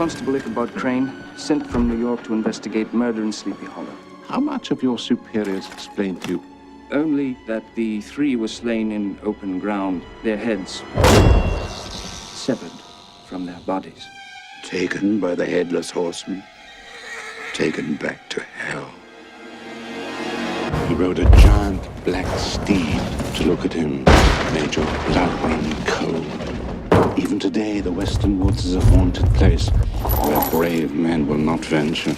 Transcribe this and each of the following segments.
Constable Ichabod Crane, sent from New York to investigate murder in Sleepy Hollow. How much of your superiors explained to you? Only that the three were slain in open ground, their heads severed from their bodies. Taken by the Headless Horseman, taken back to hell. He rode a giant black steed. To look at him made your blood run cold. Even today, the Western Woods is a haunted place where brave men will not venture.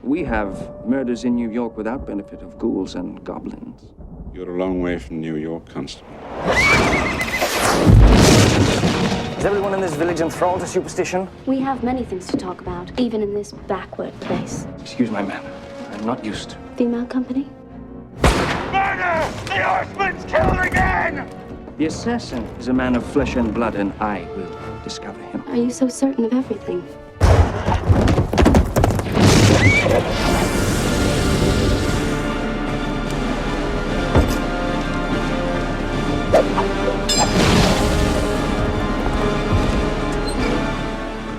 We have murders in New York without benefit of ghouls and goblins. You're a long way from New York, Constable. Is everyone in this village enthralled to superstition? We have many things to talk about, even in this backward place. Excuse my manner. I'm not used to. Female company? Murder! The Horseman's killed again! The assassin is a man of flesh and blood, and I will discover him. Are you so certain of everything?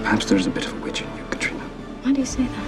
Perhaps there's a bit of a witch in you, Katrina. Why do you say that?